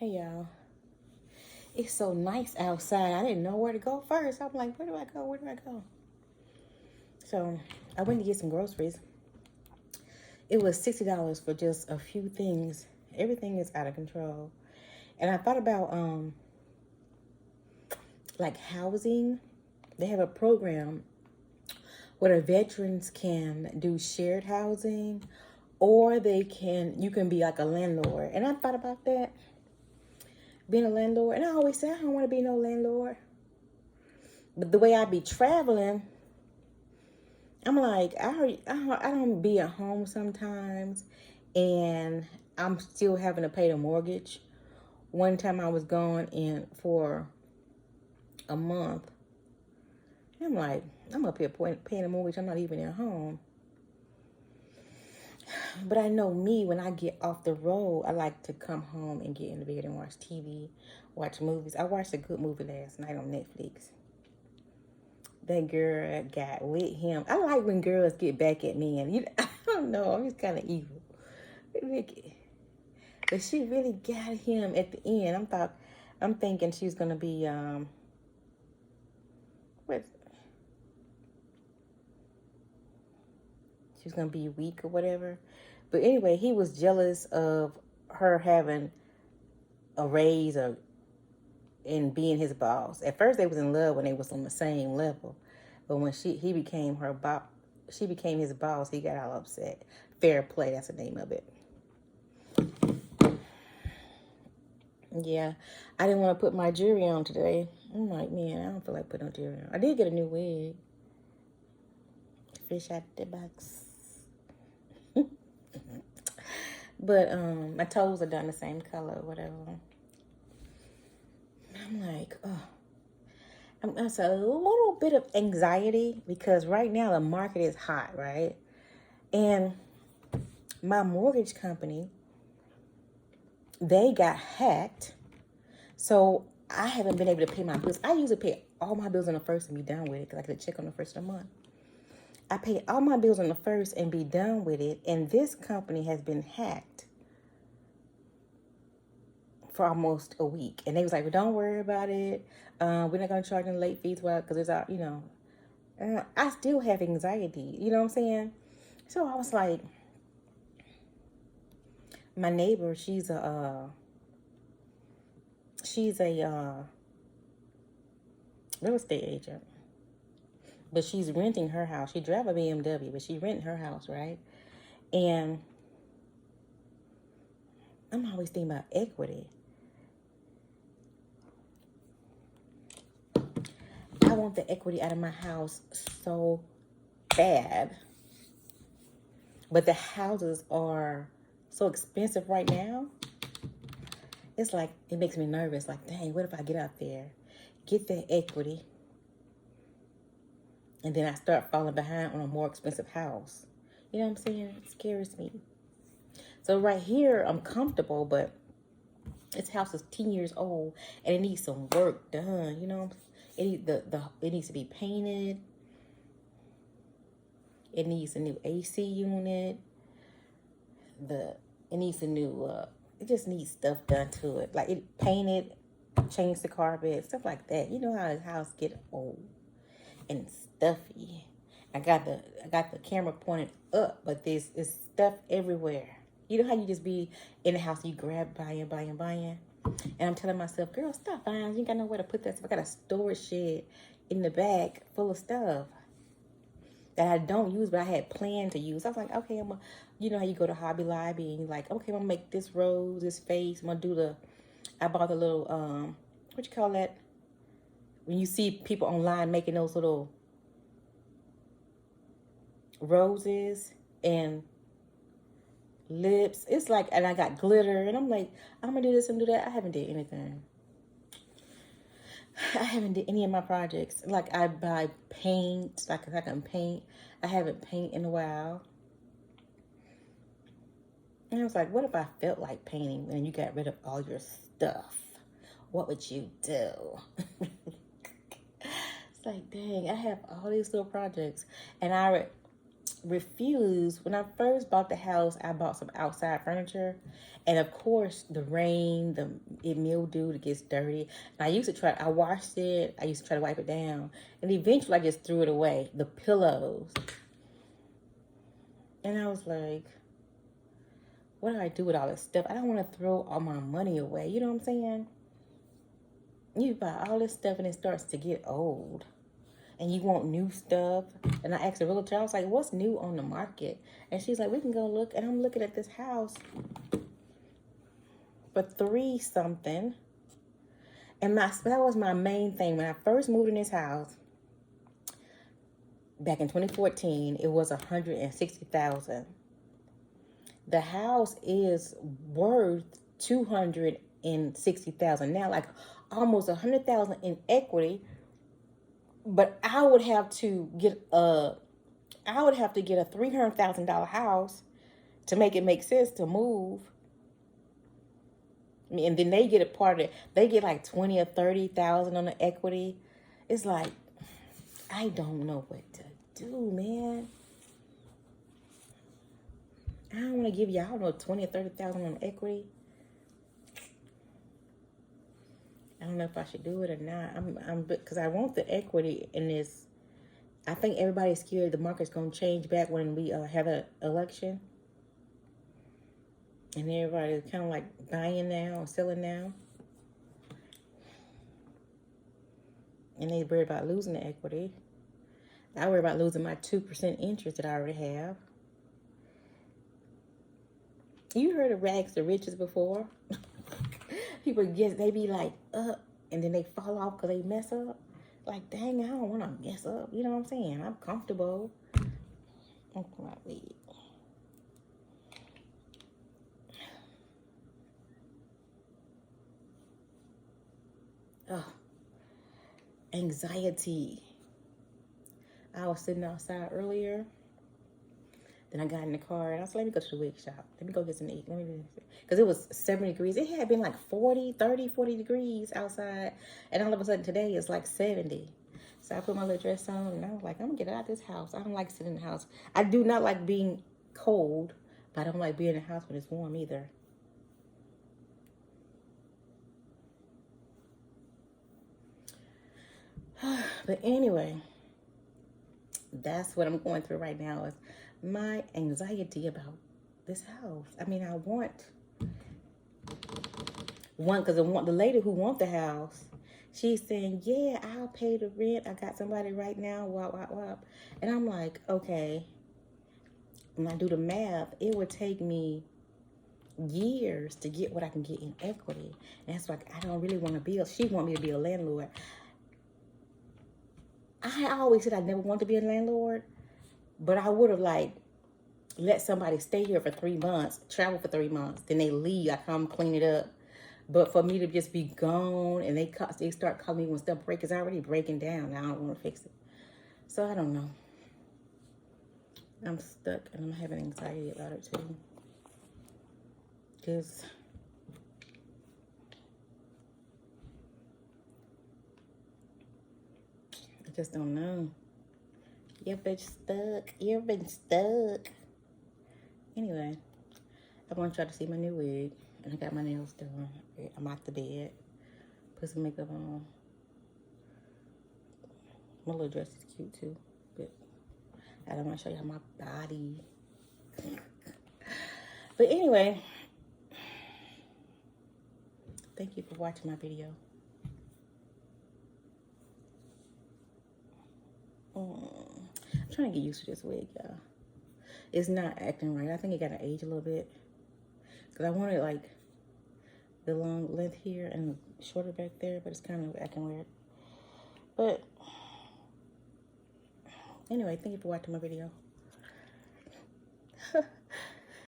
Hey y'all, it's so nice outside. I didn't know where to go first. I'm like, where do I go? Where do I go? So I went to get some groceries. It was $60 for just a few things. Everything is out of control. And I thought about like housing. They have a program where the veterans can do shared housing, or you can be like a landlord. And I thought about that, being a landlord. And I always say I don't want to be no landlord. But the way I be traveling, I'm like, I don't be at home sometimes, and I'm still having to pay the mortgage. One time I was gone in for a month. I'm like, I'm up here paying the mortgage. I'm not even at home. But I know me, when I get off the road, I like to come home and get in the bed and watch TV, watch movies. I watched a good movie last night on Netflix. That girl got with him. I like when girls get back at me, and I don't know, I'm just kind of evil. But she really got him at the end. I'm thinking she's gonna be what? She's gonna be weak or whatever. But anyway, he was jealous of her having a raise or and being his boss. At first, they was in love when they was on the same level, but when he became her boss, she became his boss. He got all upset. Fair play. That's the name of it. Yeah, I didn't want to put my jewelry on today. I'm like, man, I don't feel like putting no jewelry on. I did get a new wig. Fish out the box. But my toes are done the same color or whatever. I'm like, oh. It's a little bit of anxiety because right now the market is hot, right? And my mortgage company, they got hacked. So I haven't been able to pay my bills. I usually pay all my bills on the first and be done with it because I could check on the first of the month. I pay all my bills on the first and be done with it. And this company has been hacked for almost a week. And they was like, well, don't worry about it. We're not going to charge any late fees because it's out, I still have anxiety. You know what I'm saying? So I was like, my neighbor, she's a real estate agent. But she's renting her house. She drives a BMW, but she renting her house, right? And I'm always thinking about equity. I want the equity out of my house so bad. But the houses are so expensive right now. It's like, it makes me nervous. Like, dang, what if I get out there, get that equity, and then I start falling behind on a more expensive house? You know what I'm saying? It scares me. So right here, I'm comfortable, but this house is 10 years old, and it needs some work done. You know, it needs to be painted. It needs a new AC unit. It needs a new. It just needs stuff done to it, like it painted, change the carpet, stuff like that. You know how a house get old and stuffy. I got the camera pointed up, but there's stuff everywhere. You know how you just be in the house, you grab buying. And I'm telling myself, girl, stop buying. You ain't got nowhere to put that stuff. I got a storage shed in the back full of stuff that I don't use, but I had planned to use. I was like, okay, you know how you go to Hobby Lobby and you're like, okay, I'm gonna make this rose, this face. I bought the little, what you call that? When you see people online making those little roses and lips. It's like, and I got glitter, and I'm like, I'm gonna do this and do that. I haven't did anything. I haven't did any of my projects. Like, I buy paint, like I can paint. I haven't painted in a while. And I was like, what if I felt like painting and you got rid of all your stuff? What would you do? It's like, dang, I have all these little projects. And refused. When I first bought the house, I bought some outside furniture, and of course the rain, it mildewed, it gets dirty. And I washed it, I used to try to wipe it down, and eventually I just threw it away, the pillows. And I was like, what do I do with all this stuff? I don't want to throw all my money away, you know what I'm saying? You buy all this stuff and it starts to get old. And you want new stuff. And I asked the realtor, I was like, what's new on the market? And she's like, we can go look. And I'm looking at this house for $3 something. And that was my main thing. When I first moved in this house, back in 2014, it was $160,000. The house is worth $260,000 now, like almost $100,000 in equity. But I would have to get a $300,000 house to make it make sense to move. And then they get a part of it. They get like 20 or 30,000 on the equity. It's like, I don't know what to do, man. I don't want to give y'all no 20 or 30,000 on equity. I don't know if I should do it or not. Because I want the equity in this. I think everybody's scared the market's going to change back when we have an election. And everybody's kind of like buying now and selling now. And they worry about losing the equity. I worry about losing my 2% interest that I already have. You heard of rags to riches before? People they be like up and then they fall off because they mess up. Like, dang, I don't want to mess up. You know what I'm saying? I'm comfortable. Oh, my weed. Oh, anxiety. I was sitting outside earlier. Then I got in the car and I was like, let me go to the wig shop. Let me go get some to eat. Because it was 70 degrees. It had been like 40 degrees outside. And all of a sudden today it's like 70. So I put my little dress on and I was like, I'm going to get out of this house. I don't like sitting in the house. I do not like being cold, but I don't like being in the house when it's warm either. But anyway, that's what I'm going through right now is my anxiety about this house. I mean, I want one because the lady who wants the house, she's saying, yeah, I'll pay the rent. I got somebody right now. Wop. And I'm like, okay. When I do the math, it would take me years to get what I can get in equity. And that's like, I don't really want to be. She want me to be a landlord. I always said I never wanted to be a landlord, but I would have like let somebody stay here for 3 months, travel for 3 months, then they leave. I come clean it up. But for me to just be gone and they start calling me when stuff breaks, it's already breaking down. Now I don't want to fix it. So I don't know. I'm stuck and I'm having anxiety about it too. Because I just don't know. You've been stuck. You've been stuck. Anyway, I want y'all to see my new wig. And I got my nails done. I'm out the bed. Put some makeup on. My little dress is cute too. But I don't want to show y'all my body. But anyway, thank you for watching my video. I'm trying to get used to this wig, y'all. It's not acting right. I think it got to age a little bit. Because I wanted like the long length here and shorter back there, but it's kind of acting weird. But anyway, thank you for watching my video.